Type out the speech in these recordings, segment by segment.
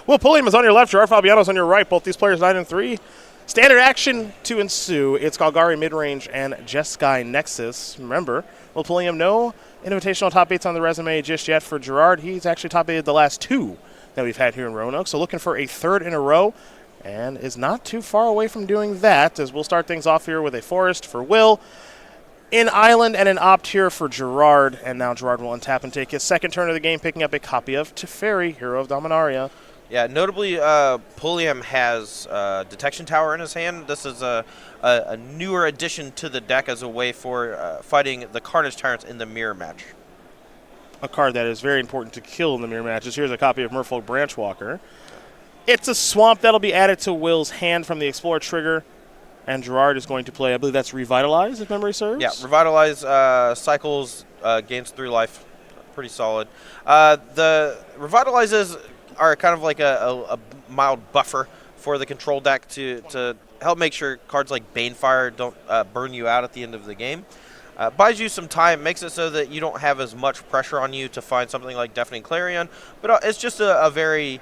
Will Pulliam is on your left. Gerard Fabiano is on your right. Both these players 9 and 3. Standard action to ensue. It's Golgari Midrange and Jeskai Nexus. Remember, Will Pulliam, no invitational top 8s on the resume just yet for Gerard. He's actually top 8 the last 2 that we've had here in Roanoke. So looking for a 3rd in a row, and is not too far away from doing that, as we'll start things off here with a Forest for Will, in Island, and an Opt here for Gerard. And now Gerard will untap and take his 2nd turn of the game, picking up a copy of Teferi, Hero of Dominaria. Yeah, notably, Pulliam has Detection Tower in his hand. This is a newer addition to the deck as a way for fighting the Carnage Tyrants in the mirror match. A card that is very important to kill in the mirror matches. Here's a copy of Merfolk Branchwalker. It's a swamp that'll be added to Will's hand from the Explorer trigger, and Gerard is going to play, I believe that's Revitalize, if memory serves? Yeah, Revitalize cycles, gains 3 life. Pretty solid. The Revitalizes are kind of like a mild buffer for the control deck to help make sure cards like Banefire don't burn you out at the end of the game. Buys you some time, makes it so that you don't have as much pressure on you to find something like Deafening Clarion, but it's just a very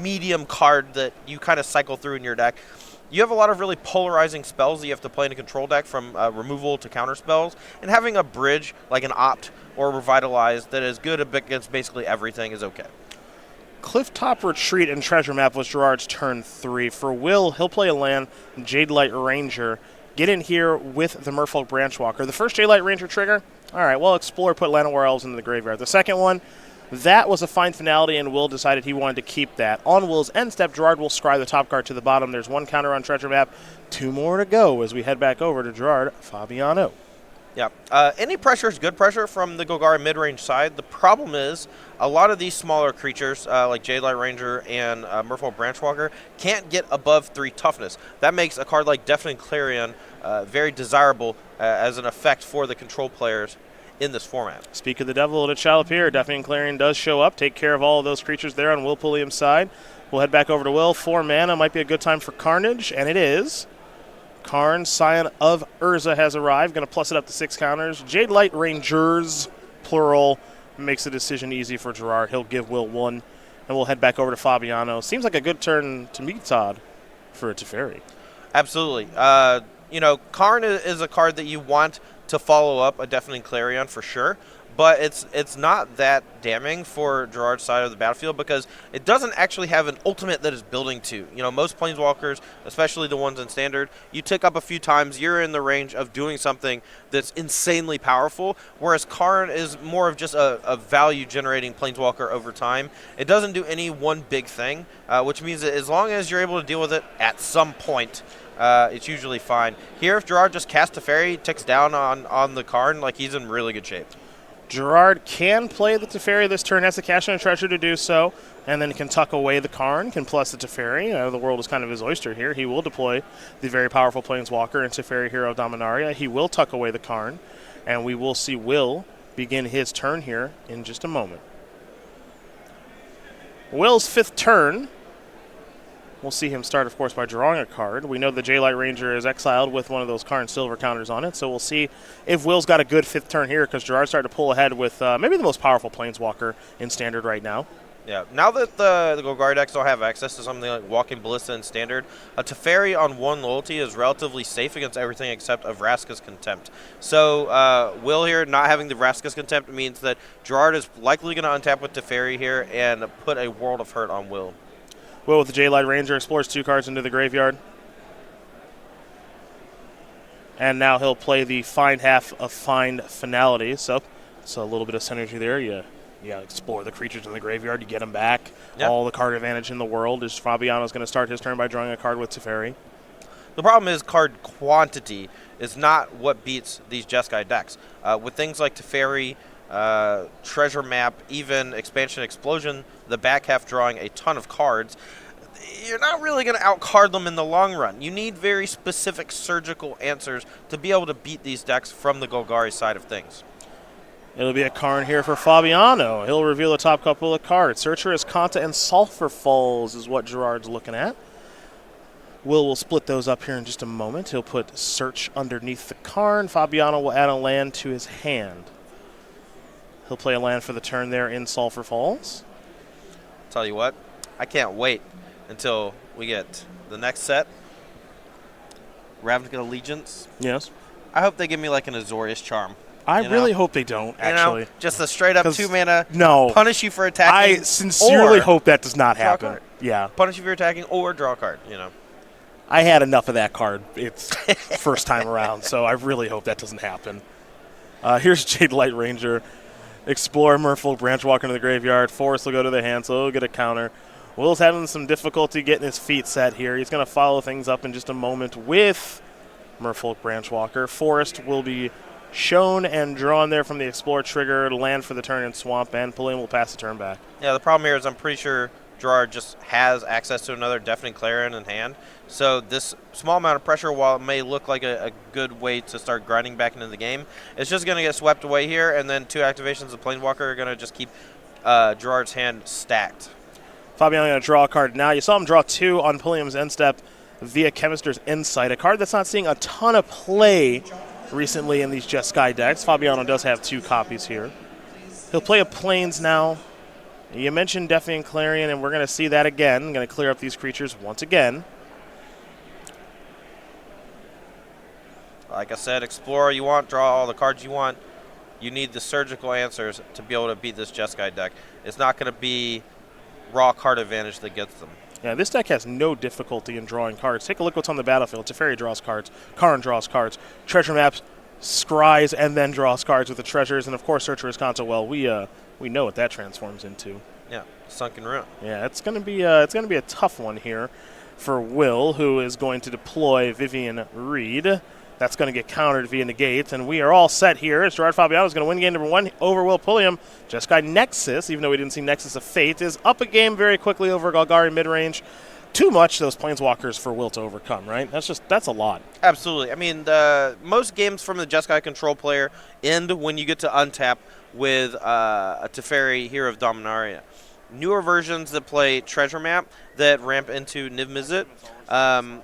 medium card that you kind of cycle through in your deck. You have a lot of really polarizing spells that you have to play in a control deck, from removal to counter spells, and having a bridge like an Opt or Revitalize that is good against basically everything is okay. Clifftop Retreat and Treasure Map was Gerard's turn 3. For Will, he'll play a land, Jadelight Ranger. Get in here with the Merfolk Branchwalker. The first Jadelight Ranger trigger, all right, well, Explore, put Llanowar Elves into the graveyard. The second one, that was a fine finality, and Will decided he wanted to keep that. On Will's end step, Gerard will scry the top card to the bottom. There's 1 counter on Treasure Map, 2 more to go as we head back over to Gerard Fabiano. Yeah, any pressure is good pressure from the Golgari mid-range side. The problem is a lot of these smaller creatures, like Jadelight Ranger and Merfolk Branchwalker, can't get above 3 toughness. That makes a card like Deafening Clarion very desirable as an effect for the control players in this format. Speak of the devil, it shall appear. Deafening Clarion does show up, take care of all of those creatures there on Will Pulliam's side. We'll head back over to Will. 4 mana might be a good time for Carnage, and it is. Karn, Scion of Urza, has arrived. Going to plus it up to 6 counters. Jadelight Rangers, plural, makes the decision easy for Gerard. He'll give Will 1, and we'll head back over to Fabiano. Seems like a good turn to me, Todd, for a Teferi. Absolutely. Karn is a card that you want to follow up a Deafening Clarion for sure, but it's not that damning for Gerard's side of the battlefield because it doesn't actually have an ultimate that is building to. Most Planeswalkers, especially the ones in Standard, you tick up a few times, you're in the range of doing something that's insanely powerful, whereas Karn is more of just a value-generating Planeswalker over time. It doesn't do any one big thing, which means that as long as you're able to deal with it at some point, it's usually fine. Here, if Gerard just casts Teferi, ticks down on the Karn, like he's in really good shape. Gerard can play the Teferi this turn, has to cash in a treasure to do so, and then can tuck away the Karn, can plus the Teferi. The world is kind of his oyster here. He will deploy the very powerful Planeswalker and Teferi, Hero of Dominaria. He will tuck away the Karn, and we will see Will begin his turn here in just a moment. Will's 5th turn. We'll see him start, of course, by drawing a card. We know the Jadelight Ranger is exiled with one of those Karn Silver counters on it, so we'll see if Will's got a good 5th turn here because Gerard's starting to pull ahead with maybe the most powerful Planeswalker in Standard right now. Yeah, now that the Golgari decks don't have access to something like Walking Ballista in Standard, a Teferi on 1 loyalty is relatively safe against everything except of Vraska's Contempt. So Will here not having the Vraska's Contempt means that Gerard is likely going to untap with Teferi here and put a World of Hurt on Will. Will with the Jadelight Ranger explores 2 cards into the graveyard. And now he'll play the Find Half of Find Finality. So a little bit of synergy there. You explore the creatures in the graveyard. You get them back. Yep. All the card advantage in the world. Is Fabiano's going to start his turn by drawing a card with Teferi. The problem is card quantity is not what beats these Jeskai decks. With things like Teferi, Treasure Map, even Expansion Explosion, the back half drawing a ton of cards, you're not really going to out-card them in the long run. You need very specific surgical answers to be able to beat these decks from the Golgari side of things. It'll be a Karn here for Fabiano. He'll reveal the top couple of cards. Searcherous, Kanta, and Sulphur Falls is what Gerard's looking at. Will split those up here in just a moment. He'll put Search underneath the Karn. Fabiano will add a land to his hand. He'll play a land for the turn there in Sulphur Falls. Tell you what, I can't wait until we get the next set. Ravnica Allegiance. Yes. I hope they give me like an Azorius Charm. I really hope they don't, actually. Just a straight-up 2-mana, no, punish you for attacking. I sincerely hope that does not happen. Yeah. Punish you for attacking or draw a card, I had enough of that card its first time around, so I really hope that doesn't happen. Here's Jade Light Ranger. Explore, Merfolk, Branchwalker into the graveyard. Forest will go to the hand, so he'll get a counter. Will's having some difficulty getting his feet set here. He's going to follow things up in just a moment with Merfolk, Branchwalker. Forest will be shown and drawn there from the Explore trigger, land for the turn in Swamp, and Pulliam will pass the turn back. Yeah, the problem here is I'm pretty sure Gerard just has access to another Deafening Clarion in hand. So this small amount of pressure, while it may look like a good way to start grinding back into the game, it's just going to get swept away here, and then 2 activations of Planeswalker are going to just keep Gerard's hand stacked. Fabiano going to draw a card now. You saw him draw 2 on Pulliam's end step via Chemister's Insight, a card that's not seeing a ton of play recently in these Jeskai decks. Fabiano does have 2 copies here. He'll play a Plains now. You mentioned Deafening Clarion, and we're going to see that again. I'm going to clear up these creatures once again. Like I said, explore you want, draw all the cards you want. You need the surgical answers to be able to beat this Jeskai deck. It's not going to be raw card advantage that gets them. Yeah, this deck has no difficulty in drawing cards. Take a look what's on the battlefield. Teferi draws cards. Karn draws cards. Treasure Maps scries and then draws cards with the treasures. And, of course, Searcher's Console. Well, we know what that transforms into. Yeah, Sunken Ruin. Yeah, it's going to be a tough one here for Will, who is going to deploy Vivian Reed. That's going to get countered via negate, and we are all set here as Gerard Fabiano is going to win game number 1 over Will Pulliam. Jeskai Nexus, even though we didn't see Nexus of Fate, is up a game very quickly over Golgari midrange. Too much, those Planeswalkers for Will to overcome, right? That's a lot. Absolutely. I mean, most games from the Jeskai control player end when you get to untap with a Teferi, Hero of Dominaria. Newer versions that play Treasure Map that ramp into Niv Mizzet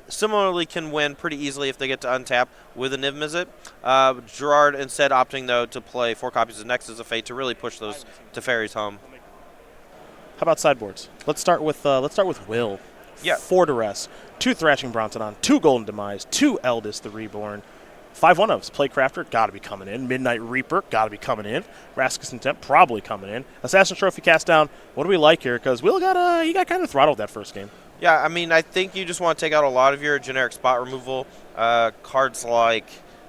similarly can win pretty easily if they get to untap with a Niv Mizzet. Gerard instead opting, though, to play 4 copies of Nexus of Fate to really push those Teferis home. How about sideboards? Let's start with Will. Yeah. 4 Duress, 2 Thrashing Brontodon, 2 Golden Demise, 2 Eldest the Reborn, 5 one-ofs. Playcrafter, got to be coming in. Midnight Reaper, got to be coming in. Rascus Intent, probably coming in. Assassin Trophy cast down. What do we like here? Because Will got kind of throttled that first game. Yeah, I mean, I think you just want to take out a lot of your generic spot removal. Cards like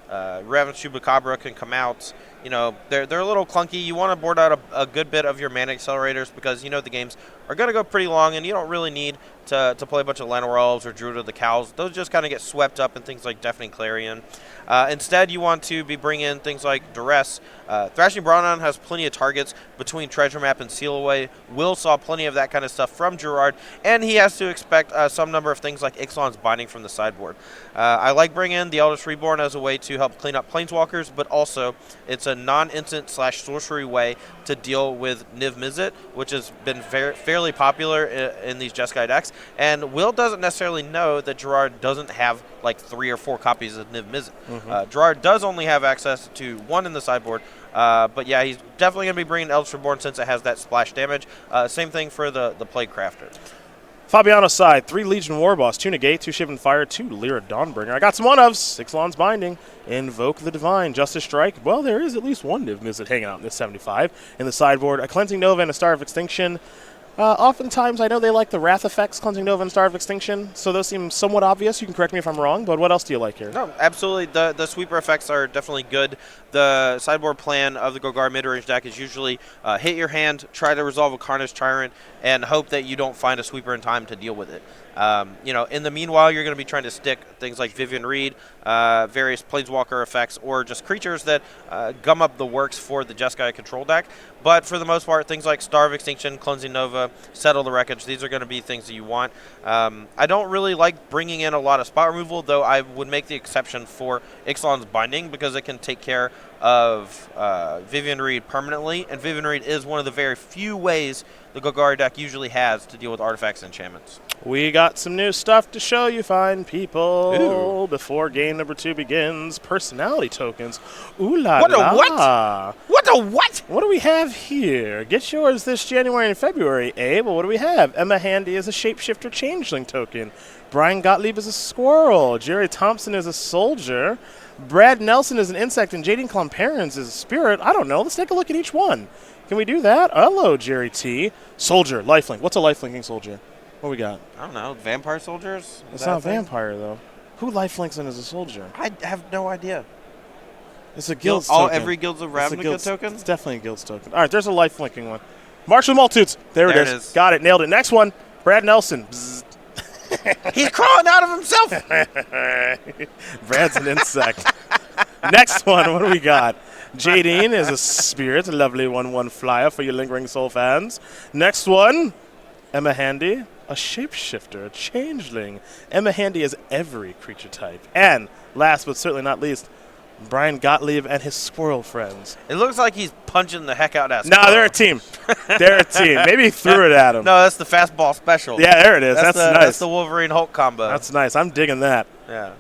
Raven Chupacabra can come out. They're a little clunky. You want to board out a good bit of your mana accelerators because the games are going to go pretty long, and you don't really need to play a bunch of Llanowar Elves or Druid of the Cows. Those just kind of get swept up in things like Deafening Clarion. Instead, you want to be bringing in things like Duress. Thrashing Brontodon has plenty of targets between Treasure Map and Seal Away. Will saw plenty of that kind of stuff from Gerard, and he has to expect some number of things like Ixalan's Binding from the sideboard. I like bringing in the Eldest Reborn as a way to help clean up Planeswalkers, but also it's a non-instant / sorcery way to deal with Niv Mizzet, which has been fairly popular in these Jeskai decks. And Will doesn't necessarily know that Gerard doesn't have like 3 or 4 copies of Niv Mizzet. Mm-hmm. Gerard does only have access to 1 in the sideboard, but yeah, he's definitely going to be bringing Eldest Reborn since it has that splash damage. Same thing for the Plaguecrafter. Fabiano's side, 3 Legion Warboss, 2 Negate, 2 Shivan Fire, 2 Lyra Dawnbringer. I got some one-ofs. Ixalan's Binding, Invoke the Divine, Justice Strike. Well, there is at least one Niv Mizzet hanging out in this 75. In the sideboard, a Cleansing Nova and a Star of Extinction. Oftentimes, I know they like the Wrath effects, Cleansing Nova and Star of Extinction, so those seem somewhat obvious. You can correct me if I'm wrong, but what else do you like here? No, absolutely. The sweeper effects are definitely good. The sideboard plan of the Golgari midrange deck is usually hit your hand, try to resolve a Carnage Tyrant, and hope that you don't find a sweeper in time to deal with it. In the meanwhile, you're going to be trying to stick things like Vivian Reed, various Planeswalker effects, or just creatures that gum up the works for the Jeskai control deck. But for the most part, things like Star of Extinction, Cleansing Nova, Settle the Wreckage, these are going to be things that you want. I don't really like bringing in a lot of spot removal, though I would make the exception for Ixalan's Binding because it can take care of Vivian Reed permanently, and Vivian Reed is one of the very few ways the Golgari deck usually has to deal with artifacts and enchantments. We got some new stuff to show you fine people. Ooh. Before game number 2 begins. Personality tokens. Ooh la What la. a what? What a what? What do we have here? Get yours this January and February, eh? But what do we have? Emma Handy is a shapeshifter changeling token. Brian Gottlieb is a squirrel. Jerry Thompson is a soldier. Brad Nelson is an insect, and Jaden Klomperens is a spirit. I don't know. Let's take a look at each one. Can we do that? Hello, Jerry T. Soldier, lifelink. What's a lifelinking soldier? What we got? I don't know. Vampire soldiers? It's not a vampire, though. Who lifelinks in as a soldier? I have no idea. It's a guild's token. Every Guilds of Ravnica token? It's definitely a guild's token. All right, there's a lifelinking one. March of the Multitudes. There it is. Got it. Nailed it. Next one. Brad Nelson. He's crawling out of himself. Brad's an insect. Next one. What do we got? Jadine is a spirit, a lovely 1/1 flyer for you lingering soul fans. Next one. Emma Handy, a shapeshifter, a changeling. Emma Handy is every creature type. And last but certainly not least, Brian Gottlieb and his squirrel friends. It looks like he's punching the heck out of that. No, they're a team. They're a team. Maybe he threw it at him. No, that's the fastball special. Yeah, there it is. That's nice. That's the Wolverine Hulk combo. That's nice. I'm digging that. Yeah.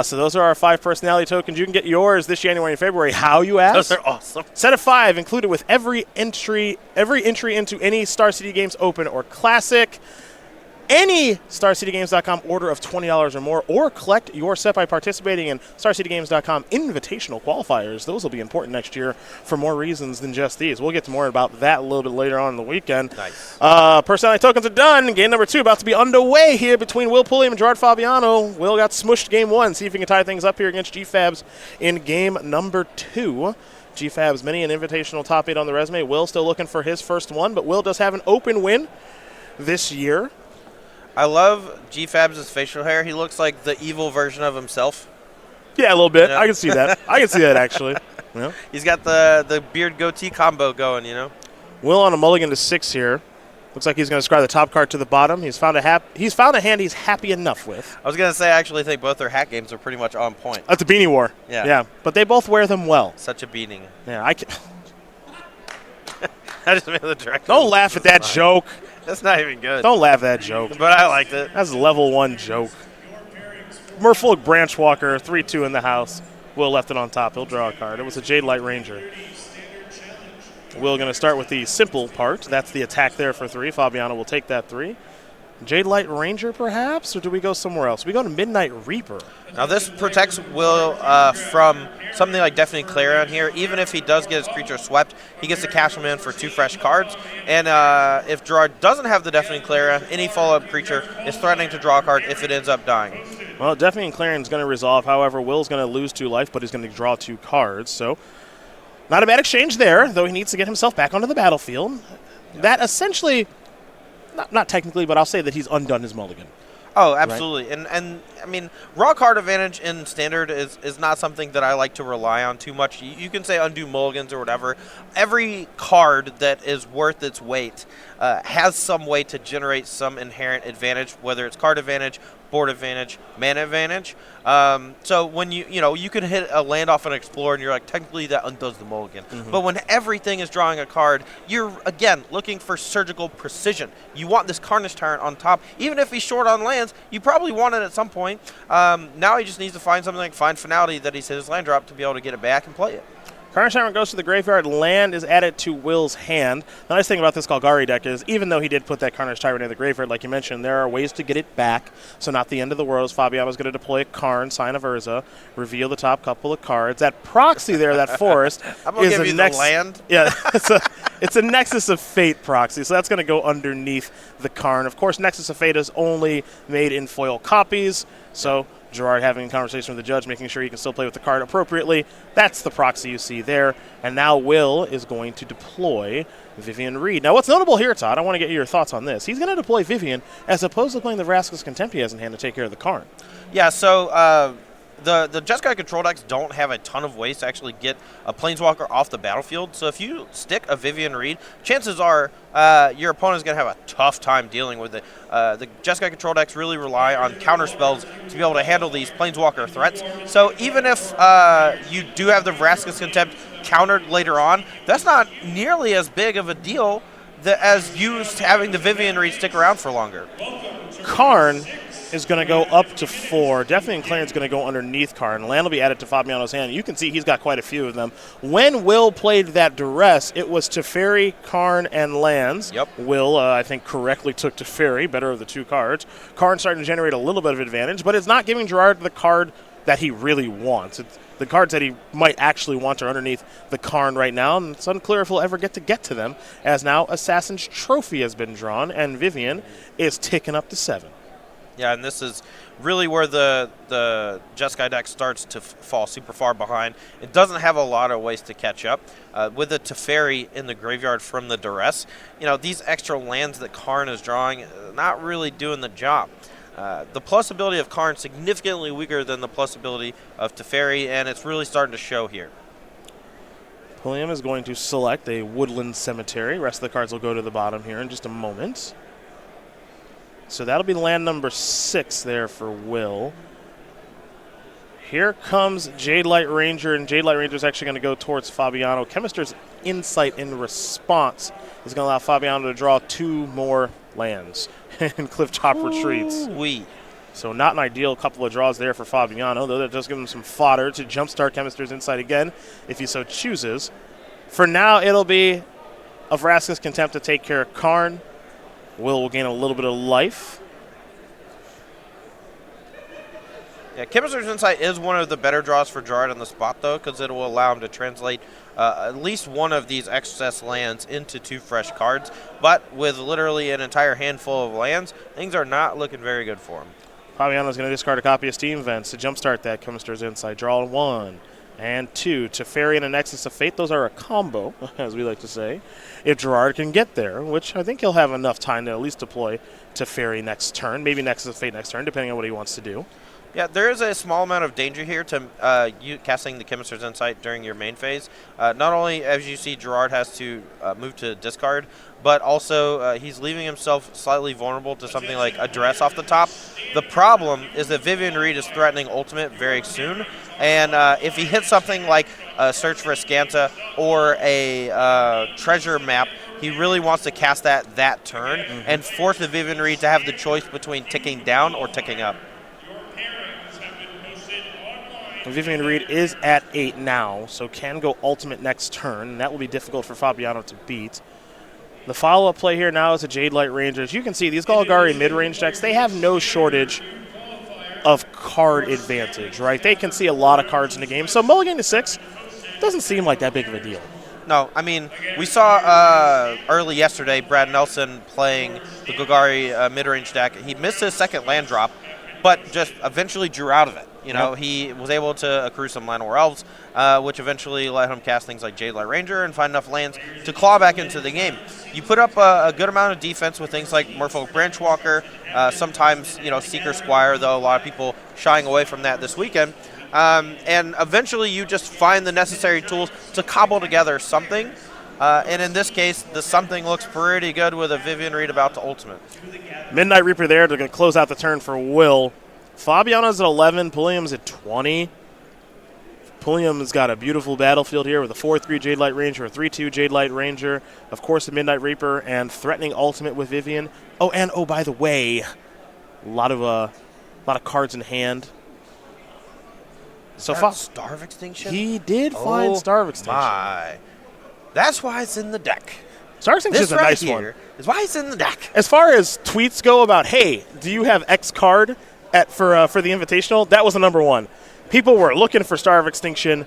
So those are our 5 personality tokens. You can get yours this January and February. How, you ask? Those are awesome. Set of 5 included with every entry into any Star City Games Open or Classic. Any StarCityGames.com order of $20 or more, or collect your set by participating in StarCityGames.com invitational qualifiers. Those will be important next year for more reasons than just these. We'll get to more about that a little bit later on in the weekend. Nice. Personality tokens are done. Game number 2 about to be underway here between Will Pulliam and Gerard Fabiano. Will got smushed game 1. See if he can tie things up here against GFabs in game number 2. GFabs, many an invitational top 8 on the resume. Will still looking for his first one, but Will does have an open win this year. I love GFabs' facial hair. He looks like the evil version of himself. Yeah, a little bit. You know? I can see that. I can see that, actually. Yeah. He's got the beard goatee combo going, you know. Will on a mulligan to 6 here. Looks like he's going to scry the top card to the bottom. He's found a hand he's happy enough with. I was going to say, I actually think both their hat games are pretty much on point. That's a beanie war. Yeah. But they both wear them well. Such a beating. Yeah, I can. I just made the direct. Don't laugh at that joke. That's not even good. Don't laugh at that joke. But I liked it. That's a level 1 joke. Merfolk Branchwalker, 3-2 in the house. Will left it on top. He'll draw a card. It was a Jade Light Ranger. Will going to start with the simple part. That's the attack there for 3. Fabiano will take that 3. Jade Light Ranger, perhaps? Or do we go somewhere else? We go to Midnight Reaper. Now, this protects Will from something like Deafening Clarion here. Even if he does get his creature swept, he gets to cash them in for 2 fresh cards. And if Gerard doesn't have the Deafening Clarion, any follow-up creature is threatening to draw a card if it ends up dying. Well, Deafening Clarion is going to resolve. However, Will's going to lose 2 life, but he's going to draw 2 cards. So, not a bad exchange there, though he needs to get himself back onto the battlefield. That essentially... Not technically, but I'll say that he's undone his mulligan. Oh, absolutely. Right? And I mean, raw card advantage in Standard is not something that I like to rely on too much. You can say undo mulligans or whatever. Every card that is worth its weight has some way to generate some inherent advantage, whether it's card advantage, board advantage, mana advantage. So when you can hit a land off an Explorer and you're like, technically that undoes the mulligan. Mm-hmm. But when everything is drawing a card, you're, again, looking for surgical precision. You want this Carnage Tyrant on top. Even if he's short on lands, you probably want it at some point. Now he just needs to find something like Find Finality that he's hit his land drop to be able to get it back and play it. Carnage Tyrant goes to the graveyard. Land is added to Will's hand. The nice thing about this Golgari deck is, even though he did put that Carnage Tyrant in the graveyard, like you mentioned, there are ways to get it back. So not the end of the world. Fabiano's going to deploy a Karn, Sign of Urza, reveal the top couple of cards. That proxy there, that forest, I'm gonna is give a you the land. Yeah, it's a Nexus of Fate proxy. So that's going to go underneath the Karn. Of course, Nexus of Fate is only made in foil copies. So Gerard having a conversation with the judge, making sure he can still play with the card appropriately. That's the proxy you see there. And now Will is going to deploy Vivian Reed. Now, what's notable here, Todd, I want to get your thoughts on this. He's going to deploy Vivian as opposed to playing the Vraska's Contempt he has in hand to take care of the Karn. Yeah, so the Jeskai control decks don't have a ton of ways to actually get a Planeswalker off the battlefield. So if you stick a Vivian Reed, chances are your opponent's going to have a tough time dealing with it. The Jeskai control decks really rely on counter spells to be able to handle these Planeswalker threats. So even if you do have the Vraska's Contempt countered later on, that's not nearly as big of a deal as used having the Vivian Reed stick around for longer. Karn is going to go up to 4. Definitely and Clarence going to go underneath Karn. Land will be added to Fabiano's hand. You can see he's got quite a few of them. When Will played that duress, it was Teferi, Karn, and Lands. Yep. Will, I think, correctly took Teferi, better of the 2 cards. Karn starting to generate a little bit of advantage, but it's not giving Gerard the card that he really wants. The cards that he might actually want are underneath the Karn right now, and it's unclear if he'll ever get to them, as now Assassin's Trophy has been drawn, and Vivian is ticking up to 7. Yeah, and this is really where the Jeskai deck starts to fall super far behind. It doesn't have a lot of ways to catch up. With the Teferi in the graveyard from the duress, these extra lands that Karn is drawing, not really doing the job. The plus ability of Karn significantly weaker than the plus ability of Teferi, and it's really starting to show here. Pulliam is going to select a Woodland Cemetery. Rest of the cards will go to the bottom here in just a moment. So that'll be land number 6 there for Will. Here comes Jade Light Ranger, and Jade Light Ranger is actually going to go towards Fabiano. Chemister's Insight in response is going to allow Fabiano to draw 2 more lands, and Cliff Chop retreats. So not an ideal couple of draws there for Fabiano, though that does give him some fodder to jumpstart Chemister's Insight again, if he so chooses. For now, it'll be a Vraska's Contempt to take care of Karn. Will gain a little bit of life. Yeah, Chemister's Insight is one of the better draws for Gerard on the spot, though, because it will allow him to translate at least one of these excess lands into 2 fresh cards. But with literally an entire handful of lands, things are not looking very good for him. Fabiano's going to discard a copy of Steam Vents to jumpstart that Chemister's Insight. Draw 1 and 2. Teferi and a Nexus of Fate. Those are a combo, as we like to say, if Gerard can get there, which I think he'll have enough time to at least deploy Teferi next turn, maybe Nexus of Fate next turn, depending on what he wants to do. Yeah, there is a small amount of danger here to you casting the Chemister's Insight during your main phase. Not only, as you see, Gerard has to move to discard, but also he's leaving himself slightly vulnerable to something like a duress off the top. The problem is that Vivian Reed is threatening ultimate very soon, and if he hits something like a Search for a Scanta or a treasure map, he really wants to cast that turn and force the Vivian Reed to have the choice between ticking down or ticking up. Vivian Reed is at 8 now, so can go ultimate next turn, and that will be difficult for Fabiano to beat. The follow-up play here now is a Jade Light Ranger. As you can see, these Golgari mid-range decks, they have no shortage of card advantage, right? They can see a lot of cards in the game, so mulligan to 6 doesn't seem like that big of a deal. No, I mean, we saw early yesterday Brad Nelson playing the Golgari mid-range deck. He missed his second land drop, but just eventually drew out of it. He was able to accrue some Llanowar Elves, which eventually let him cast things like Jade Light Ranger and find enough lands to claw back into the game. You put up a good amount of defense with things like Merfolk Branchwalker, sometimes, Seeker Squire, though a lot of people shying away from that this weekend. And eventually you just find the necessary tools to cobble together something. And in this case, the something looks pretty good with a Vivian Reed about to ultimate. Midnight Reaper there. They're going to close out the turn for Will. Fabiano's at 11. Pulliam's at 20. Pulliam's got a beautiful battlefield here with a 4-3 Jade Light Ranger, a 3-2 Jade Light Ranger, of course the Midnight Reaper, and threatening ultimate with Vivian. Oh, by the way, a lot of cards in hand. So Starve Extinction? He did find Starve Extinction. My. That's why it's in the deck. Starve Extinction is a nice one. This is why it's in the deck. As far as tweets go about, hey, do you have X card for the Invitational? That was the number one. People were looking for Starve Extinction,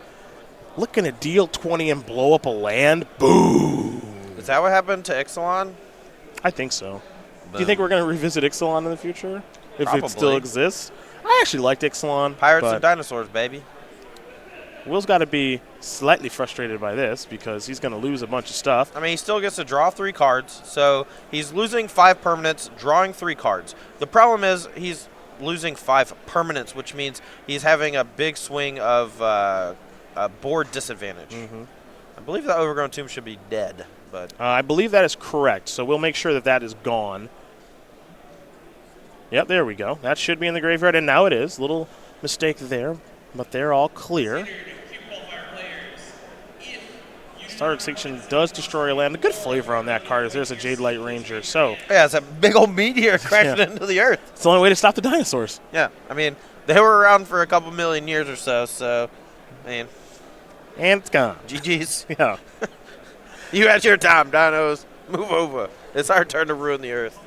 looking to deal 20 and blow up a land. Boom. Is that what happened to Ixalan? I think so. Boom. Do you think we're going to revisit Ixalan in the future? If Probably. It still exists? I actually liked Ixalan. Pirates and Dinosaurs, baby. Will's got to be slightly frustrated by this because he's going to lose a bunch of stuff. I mean, he still gets to draw 3 cards, so he's losing 5 permanents, drawing 3 cards. The problem is he's losing 5 permanents, which means he's having a big swing of board disadvantage. Mm-hmm. I believe that Overgrown Tomb should be dead, but I believe that is correct, so we'll make sure that is gone. Yep, there we go. That should be in the graveyard, and now it is. Little mistake there, but they're all clear. Star Extinction does destroy a land. A good flavor on that card is there's a Jade Light Ranger. So yeah, it's a big old meteor crashing into the earth. It's the only way to stop the dinosaurs. Yeah, I mean, they were around for a couple million years or so, so, I mean. And it's gone. GG's. Yeah. You had your time, dinos. Move over. It's our turn to ruin the earth.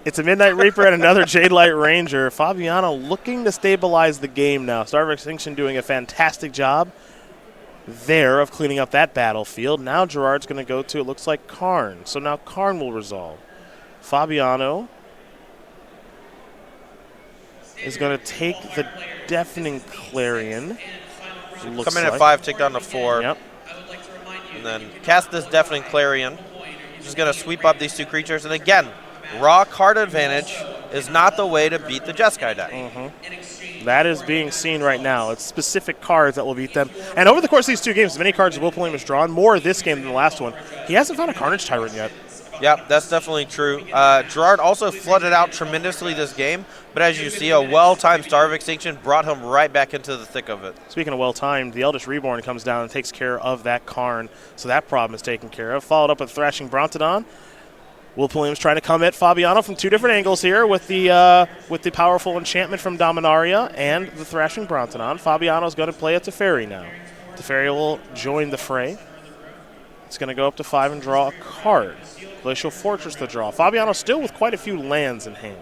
It's a Midnight Reaper and another Jade Light Ranger. Fabiano looking to stabilize the game now. Star of Extinction doing a fantastic job there of cleaning up that battlefield. Now Gerard's going to go to, it looks like, Karn. So now Karn will resolve. Fabiano is going to take the Deafening Clarion. Come in at 5, take down to 4. Yep. And then cast this Deafening Clarion. She's going to sweep up these 2 creatures. And again, raw card advantage is not the way to beat the Jeskai deck. That is being seen right now. It's specific cards that will beat them. And over the course of these 2 games, as many cards as Pulliam has drawn, more this game than the last one. He hasn't found a Carnage Tyrant yet. Yep, that's definitely true. Gerard also flooded out tremendously this game, but as you see, a well-timed Star of Extinction brought him right back into the thick of it. Speaking of well-timed, the Eldest Reborn comes down and takes care of that Karn, so that problem is taken care of. Followed up with Thrashing Brontodon. Will Pulliam's trying to come at Fabiano from 2 different angles here with the powerful enchantment from Dominaria and the Thrashing Brontodon. Fabiano's going to play a Teferi now. Teferi will join the fray. It's going to go up to 5 and draw a card. Glacial Fortress to draw. Fabiano still with quite a few lands in hand.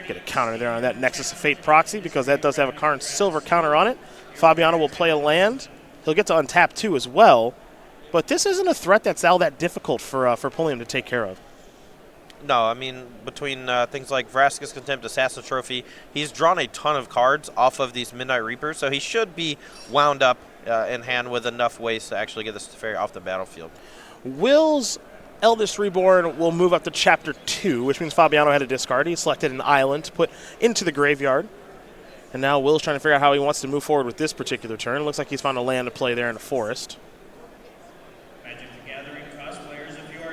Get a counter there on that Nexus of Fate proxy because that does have a Karn Silver counter on it. Fabiano will play a land. He'll get to untap 2 as well. But this isn't a threat that's all that difficult for Pulliam to take care of. No, I mean, between things like Vraska's Contempt, Assassin Trophy, he's drawn a ton of cards off of these Midnight Reapers, so he should be wound up in hand with enough ways to actually get this Teferi off the battlefield. Will's Eldest Reborn will move up to Chapter 2, which means Fabiano had a discard. He selected an island to put into the graveyard. And now Will's trying to figure out how he wants to move forward with this particular turn. It looks like he's found a land to play there in the forest.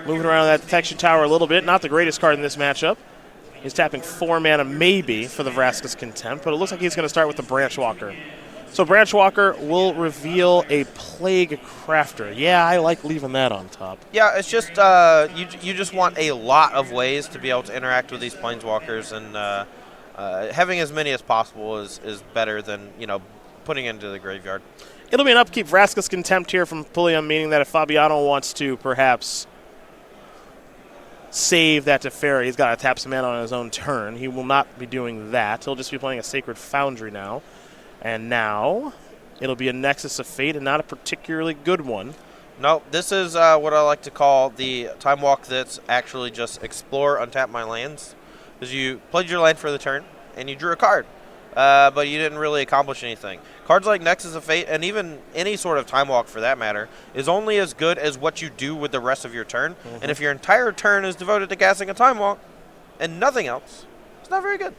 Moving around that Detection Tower a little bit. Not the greatest card in this matchup. He's tapping 4 mana maybe for the Vraska's Contempt, but it looks like he's going to start with the Branch Walker. So Branch Walker will reveal a Plague Crafter. Yeah, I like leaving that on top. Yeah, it's just you just want a lot of ways to be able to interact with these Planeswalkers, and having as many as possible is better than, you know, putting into the graveyard. It'll be an upkeep Vraska's Contempt here from Pulliam, meaning that if Fabiano wants to perhaps save that Teferi, he's got to tap some mana on his own turn. He will not be doing that. He'll just be playing a Sacred Foundry now. And now it'll be a Nexus of Fate, and not a particularly good one. No, this is what I like to call the time walk that's actually just explore, untap my lands. Because you played your land for the turn, and you drew a card. But you didn't really accomplish anything. Cards like Nexus of Fate, and even any sort of Time Walk for that matter, is only as good as what you do with the rest of your turn. And if your entire turn is devoted to casting a Time Walk and nothing else, it's not very good.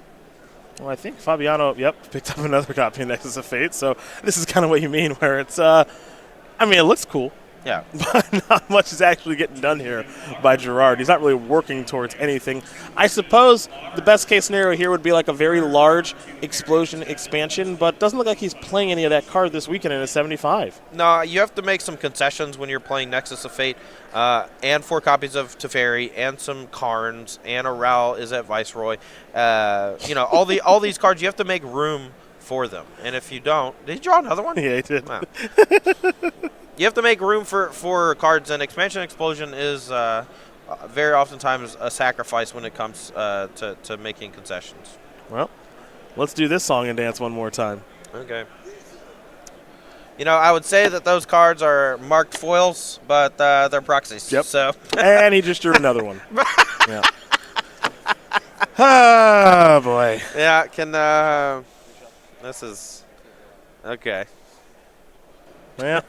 Well, I think Fabiano, picked up another copy of Nexus of Fate, so this is kind of what you mean, where it's, I mean, it looks cool. Yeah. But not much is actually getting done here by Gerard. He's not really working towards anything. I suppose the best case scenario here would be like a very large explosion expansion, but doesn't look like he's playing any of that card this weekend in a 75. No, you have to make some concessions when you're playing Nexus of Fate, and 4 copies of Teferi, and some Karns, and a Ral is at Viceroy. You know, all these cards, you have to make room for them. And if you don't, did you draw another one? Yeah, he did. Wow. You have to make room for cards, and Expansion Explosion is very oftentimes a sacrifice when it comes to making concessions. Well, let's do this song and dance one more time. Okay. You know, I would say that those cards are marked foils, but they're proxies. Yep. So. And he just drew another one. Yeah. Oh, boy. Yeah, this is okay. Yeah.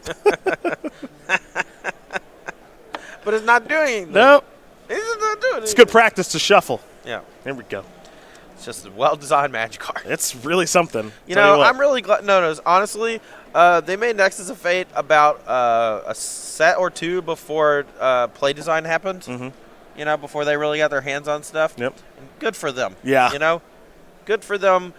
But it's not doing anything. Nope. It's not doing anything. It's good practice to shuffle. Yeah. There we go. It's just a well-designed Magic card. It's really something. You know, I'm really glad. No, honestly, they made Nexus of Fate about a set or 2 before play design happened. Mm-hmm. You know, before they really got their hands on stuff. Yep. And good for them. Yeah. You know, good for them.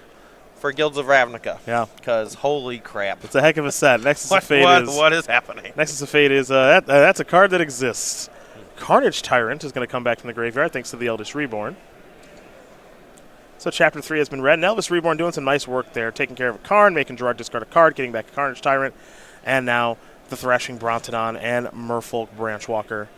for Guilds of Ravnica. Yeah. Because holy crap. It's a heck of a set. Nexus of Fate What is happening? Nexus of Fate is that's a card that exists. Carnage Tyrant is going to come back from the graveyard thanks to the Eldest Reborn. So Chapter 3 has been read, and Elvis Reborn doing some nice work there, taking care of a Karn, making Gerard discard a card, getting back a Carnage Tyrant, and now the Thrashing Brontodon and Merfolk Branchwalker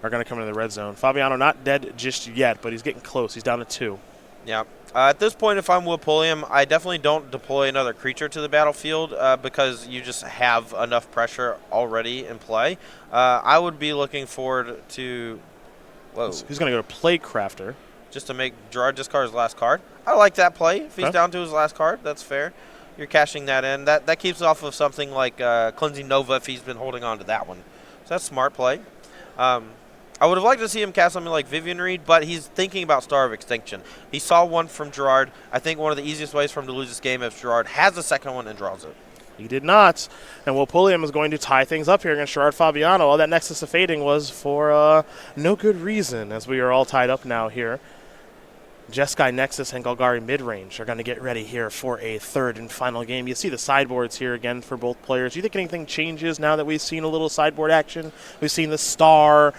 are going to come into the red zone. Fabiano not dead just yet, but he's getting close. He's down to 2. Yeah. At this point, if I'm Will Pulliam, I definitely don't deploy another creature to the battlefield because you just have enough pressure already in play. I would be looking forward to... Whoa. He's going to go to Playcrafter. Just to make Gerard discard his last card. I like that play. If he's down to his last card, that's fair. You're cashing that in. That keeps off of something like Cleansing Nova if he's been holding on to that one. So that's smart play. I would have liked to see him cast something like Vivian Reed, but he's thinking about Star of Extinction. He saw one from Gerard. I think one of the easiest ways for him to lose this game if Gerard has a second one and draws it. He did not. And Will Pulliam is going to tie things up here against Gerard Fabiano. All that Nexus of Fading was for no good reason, as we are all tied up now here. Jeskai Nexus and Golgari Midrange are going to get ready here for a third and final game. You see the sideboards here again for both players. Do you think anything changes now that we've seen a little sideboard action? We've seen the Star.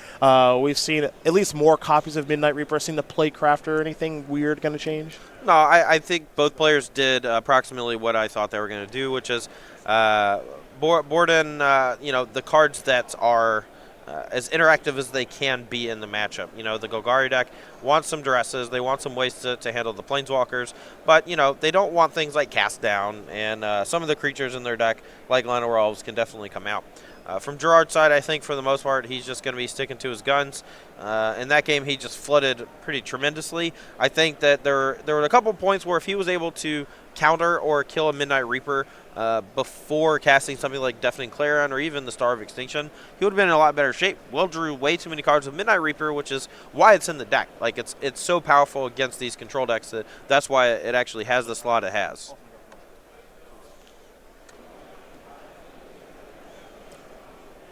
We've seen at least more copies of Midnight Reaper. I've seen the Playcrafter. Anything weird going to change? No, I think both players did approximately what I thought they were going to do, which is board in the cards that are as interactive as they can be in the matchup. The Golgari deck wants some duresses. They want some ways to handle the Planeswalkers. But, they don't want things like Cast Down. And some of the creatures in their deck, like Llanowar Elves, can definitely come out. From Gerard's side, I think for the most part, he's just going to be sticking to his guns. In that game, he just flooded pretty tremendously. I think that there were a couple points where if he was able to counter or kill a Midnight Reaper before casting something like Deafening Clarion or even the Star of Extinction, he would have been in a lot better shape. Will drew way too many cards of Midnight Reaper, which is why it's in the deck. Like it's so powerful against these control decks that's why it actually has the slot it has.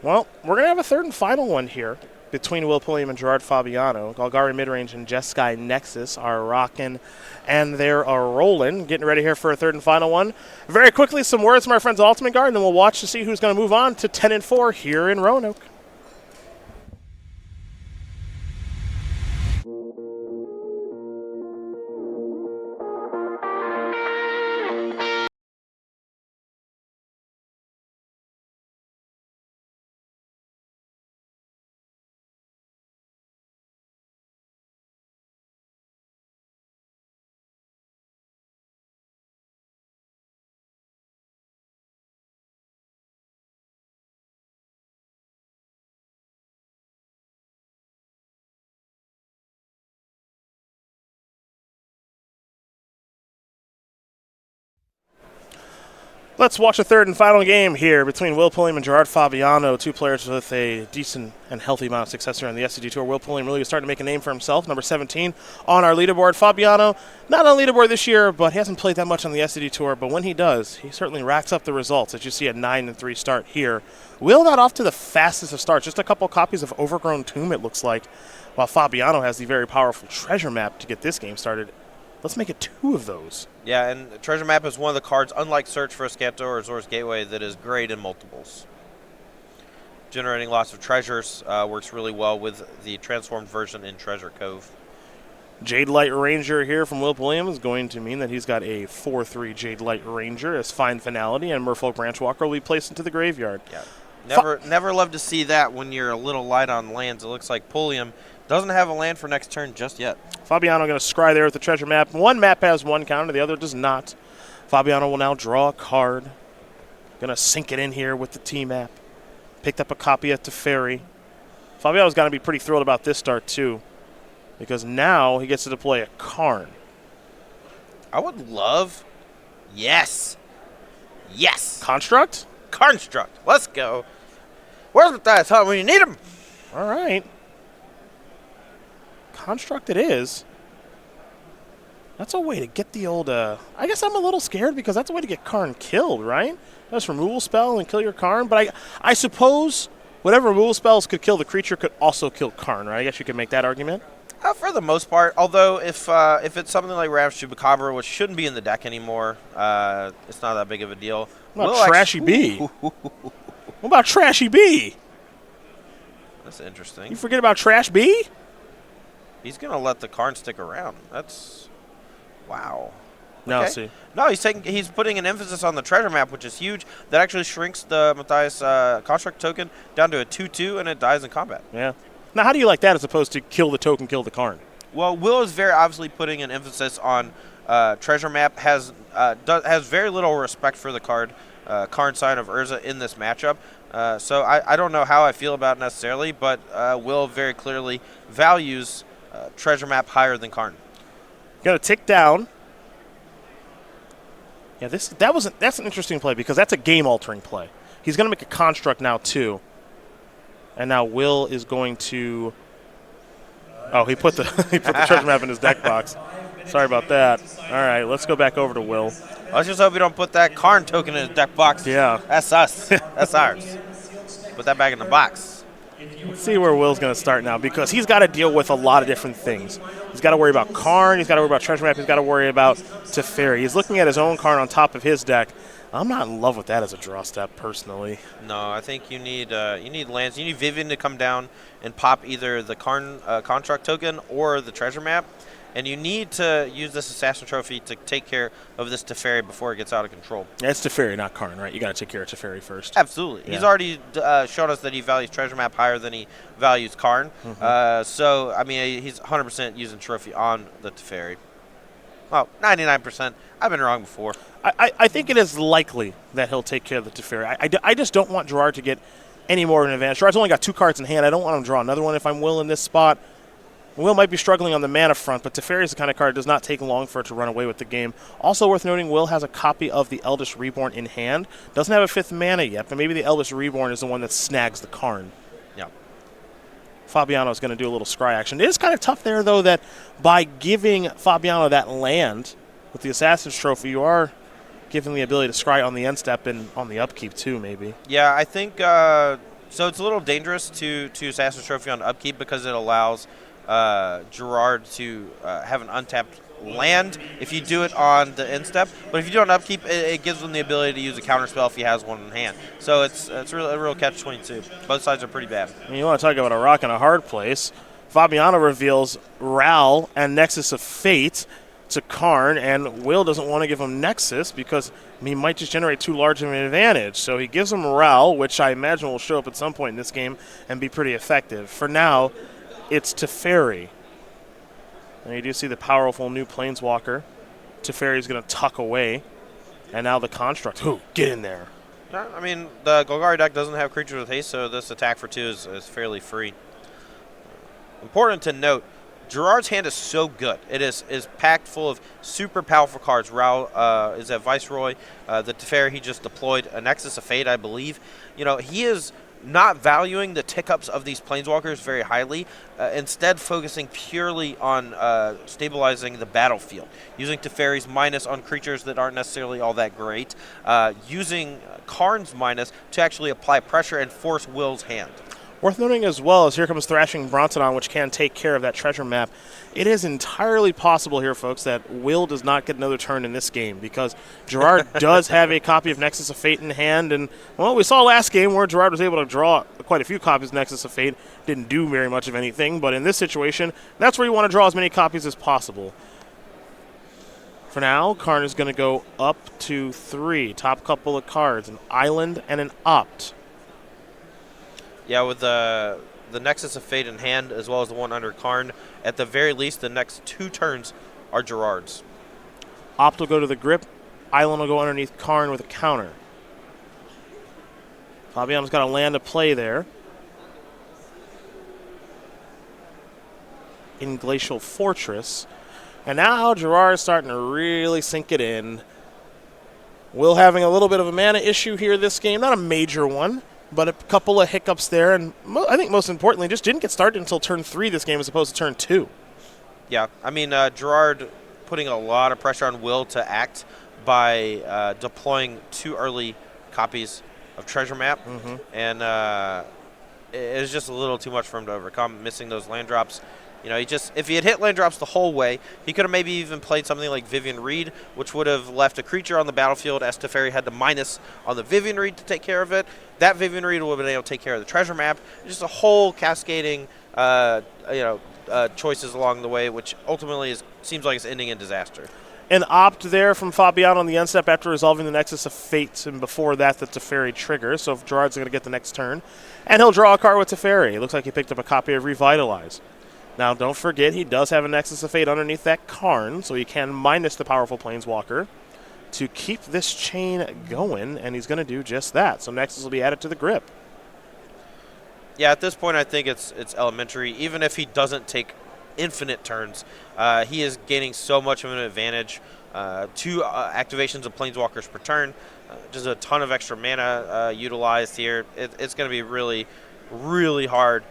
Well, we're going to have a third and final one here between Will Pulliam and Gerard Fabiano. Golgari Midrange and Jeskai Nexus are rocking, and they're rolling. Getting ready here for a third and final one. Very quickly, some words from our friends at Ultimate Guard, and then we'll watch to see who's going to move on to 10 and 4 here in Roanoke. Let's watch a third and final game here between Will Pulliam and Gerard Fabiano, two players with a decent and healthy amount of success here on the SCG Tour. Will Pulliam really is starting to make a name for himself, number 17 on our leaderboard. Fabiano, not on leaderboard this year, but he hasn't played that much on the SCG Tour. But when he does, he certainly racks up the results, as you see a 9-3 start here. Will not off to the fastest of starts, just a couple copies of Overgrown Tomb, it looks like, while Fabiano has the very powerful treasure map to get this game started. Let's make it 2 of those. Yeah, and Treasure Map is one of the cards, unlike Search for Escanto or Azor's Gateway, that is great in multiples. Generating lots of treasures works really well with the transformed version in Treasure Cove. Jade Light Ranger here from Will Pulliam is going to mean that he's got a 4-3 Jade Light Ranger as Fine Finality, and Merfolk Branchwalker will be placed into the graveyard. Yeah, never love to see that when you're a little light on lands. It looks like Pulliam doesn't have a land for next turn just yet. Fabiano going to scry there with the treasure map. One map has one counter, the other does not. Fabiano will now draw a card. Going to sink it in here with the T-map. Picked up a copy at Teferi. Fabiano's going to be pretty thrilled about this start, too, because now he gets to deploy a Karn. I would love... Yes. Construct? Construct. Let's go. Where's the dice, huh, when you need them? All right. Construct it is. That's a way to get the old... I guess I'm a little scared because that's a way to get Karn killed, right? That's removal spell and kill your Karn. But I suppose whatever removal spells could kill the creature could also kill Karn, right? I guess you could make that argument. For the most part, although if it's something like Ravage Chupacabra, which shouldn't be in the deck anymore, it's not that big of a deal. What about Trashy B? What about Trashy B? That's interesting. You forget about Trash B? He's going to let the Karn stick around. That's... Wow. No, Okay. see. No, he's putting an emphasis on the treasure map, which is huge. That actually shrinks the Matthias construct token down to a 2/2, and it dies in combat. Yeah. Now, how do you like that as opposed to kill the token, kill the Karn? Well, Will is very obviously putting an emphasis on treasure map. Has very little respect for the card Karn Sign of Urza in this matchup. So I don't know how I feel about it necessarily, but Will very clearly values treasure map higher than Karn. Going to tick down. Yeah, that's an interesting play because that's a game-altering play. He's going to make a construct now too, and now Will is going to. Oh, he put the treasure map in his deck box. Sorry about that. All right, let's go back over to Will. Let's just hope we don't put that Karn token in his deck box. Yeah, that's us. That's ours. Put that back in the box. Let's see where Will's going to start now because he's got to deal with a lot of different things. He's got to worry about Karn. He's got to worry about treasure map. He's got to worry about Teferi. He's looking at his own Karn on top of his deck. I'm not in love with that as a draw step, personally. No, I think you need lands. You need Vivian to come down and pop either the Karn construct token or the treasure map. And you need to use this Assassin Trophy to take care of this Teferi before it gets out of control. Yeah, it's Teferi, not Karn, right? You got to take care of Teferi first. Absolutely. Yeah. He's already shown us that he values treasure map higher than he values Karn. So, I mean, he's 100% using Trophy on the Teferi. Well, 99%. I've been wrong before. I think it is likely that he'll take care of the Teferi. I just don't want Gerard to get any more of an advantage. Gerard's only got 2 cards in hand. I don't want him to draw another one if I'm Will in this spot. Will might be struggling on the mana front, but Teferi is the kind of card that does not take long for it to run away with the game. Also worth noting, Will has a copy of the Eldest Reborn in hand. Doesn't have a 5th mana yet, but maybe the Eldest Reborn is the one that snags the Karn. Yeah. Fabiano is going to do a little scry action. It is kind of tough there, though, that by giving Fabiano that land with the Assassin's Trophy, you are giving the ability to scry on the end step and on the upkeep, too, maybe. Yeah, I think so it's a little dangerous to Assassin's Trophy on upkeep because it allows Gerard to have an untapped land if you do it on the end step. But if you do it on upkeep, it gives him the ability to use a counter spell if he has one in hand. So it's a real catch-22. Both sides are pretty bad. You want to talk about a rock and a hard place. Fabiano reveals Ral and Nexus of Fate to Karn, and Will doesn't want to give him Nexus because he might just generate too large of an advantage. So he gives him Ral, which I imagine will show up at some point in this game and be pretty effective. For now, it's Teferi. And you do see the powerful new Planeswalker. Teferi's going to tuck away. And now the Construct. Ooh, get in there. I mean, the Golgari deck doesn't have creatures with haste, so this attack for 2 is fairly free. Important to note, Gerard's hand is so good. It is packed full of super powerful cards. Ral is at Viceroy. The Teferi he just deployed. A Nexus of Fate, I believe. You know, he is not valuing the tick-ups of these Planeswalkers very highly, instead focusing purely on stabilizing the battlefield, using Teferi's minus on creatures that aren't necessarily all that great, using Karn's minus to actually apply pressure and force Will's hand. Worth noting as well is here comes Thrashing Brontodon, which can take care of that treasure map. It is entirely possible here, folks, that Will does not get another turn in this game because Gerard does have a copy of Nexus of Fate in hand. And, well, we saw last game where Gerard was able to draw quite a few copies of Nexus of Fate. Didn't do very much of anything, but in this situation, that's where you want to draw as many copies as possible. For now, Karn is going to go up to 3. Top couple of cards, an Island and an Opt. Yeah, with the Nexus of Fate in hand, as well as the one under Karn, at the very least, the next 2 turns are Gerard's. Opt will go to the grip. Island will go underneath Karn with a counter. Fabiano's got a land to play there. In Glacial Fortress. And now Gerard's starting to really sink it in. Will having a little bit of a mana issue here this game. Not a major one, but a couple of hiccups there, and I think most importantly, just didn't get started until turn 3 this game as opposed to turn 2. Yeah, I mean, Gerard putting a lot of pressure on Will to act by deploying 2 early copies of Treasure Map, and it was just a little too much for him to overcome, missing those land drops You know, if he had hit land drops the whole way, he could have maybe even played something like Vivian Reed, which would have left a creature on the battlefield as Teferi had to minus on the Vivian Reed to take care of it. That Vivian Reed would have been able to take care of the treasure map. Just a whole cascading, choices along the way, which ultimately seems like it's ending in disaster. An opt there from Fabiano on the end step after resolving the Nexus of Fate, and before that, the Teferi trigger. So if Gerard's going to get the next turn, and he'll draw a card with Teferi. It looks like he picked up a copy of Revitalize. Now, don't forget, he does have a Nexus of Fate underneath that Karn, so he can minus the powerful Planeswalker to keep this chain going, and he's going to do just that. So Nexus will be added to the grip. Yeah, at this point, I think it's elementary. Even if he doesn't take infinite turns, he is gaining so much of an advantage. 2 activations of Planeswalkers per turn, just a ton of extra mana utilized here. It's going to be really, really hard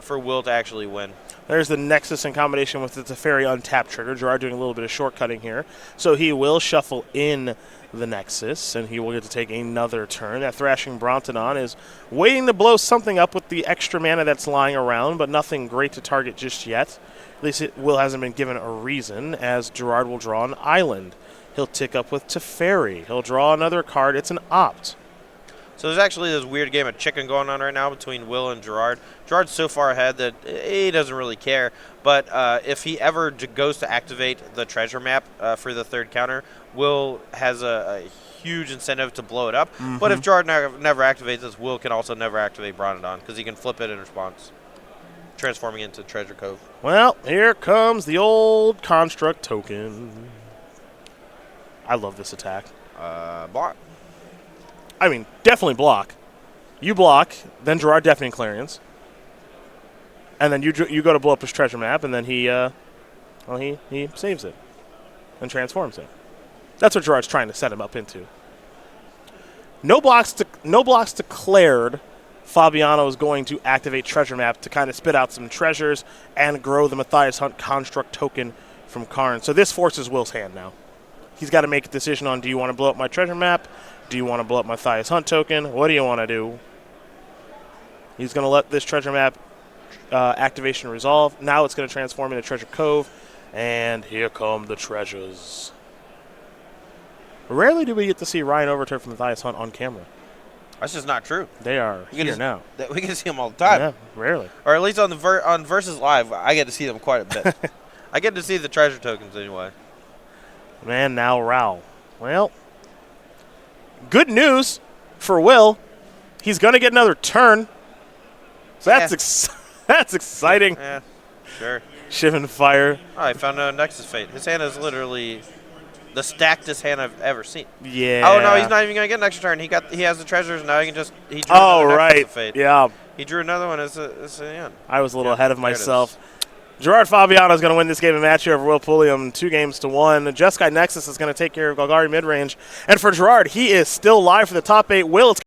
for Will to actually win. There's the Nexus in combination with the Teferi untapped trigger. Gerard doing a little bit of shortcutting here. So he will shuffle in the Nexus, and he will get to take another turn. That Thrashing Brontodon is waiting to blow something up with the extra mana that's lying around, but nothing great to target just yet. At least Will hasn't been given a reason, as Gerard will draw an island. He'll tick up with Teferi. He'll draw another card. It's an opt. So there's actually this weird game of chicken going on right now between Will and Gerard. Gerard's so far ahead that he doesn't really care. But if he ever goes to activate the treasure map for the 3rd counter, Will has a huge incentive to blow it up. Mm-hmm. But if Gerard never activates this, Will can also never activate Brontodon because he can flip it in response, transforming into Treasure Cove. Well, here comes the old Construct token. I love this attack. Block. I mean, definitely block. You block, then Gerard Deafening Clarions. And then you go to blow up his treasure map, and then he saves it and transforms it. That's what Gerard's trying to set him up into. No blocks declared. Fabiano is going to activate treasure map to kind of spit out some treasures and grow the Matthias Hunt Construct token from Karn. So this forces Will's hand now. He's got to make a decision on, do you want to blow up my treasure map? Do you want to blow up Matthias Hunt token? What do you want to do? He's going to let this treasure map activation resolve. Now it's going to transform into Treasure Cove. And here come the treasures. Rarely do we get to see Ryan Overturf from Matthias Hunt on camera. That's just not true. They are here now. We can see them all the time. Yeah, rarely. Or at least on Versus Live, I get to see them quite a bit. I get to see the treasure tokens anyway. Man, now Raoul. Well, good news for Will. He's going to get another turn. So that's exciting. Yeah, sure. Shivan Fire. Oh, I found a Nexus Fate. His hand is literally the stackedest hand I've ever seen. Yeah. Oh no, he's not even gonna get an extra turn. He has the treasures now. He can just drew another Nexus Fate. Yeah. He drew another one as the end. I was a little ahead of myself. Gerard Fabiano is going to win this game of match here over Will Pulliam 2-1. Jeskai Nexus is going to take care of Golgari midrange. And for Gerard, he is still live for the top 8. Will, it's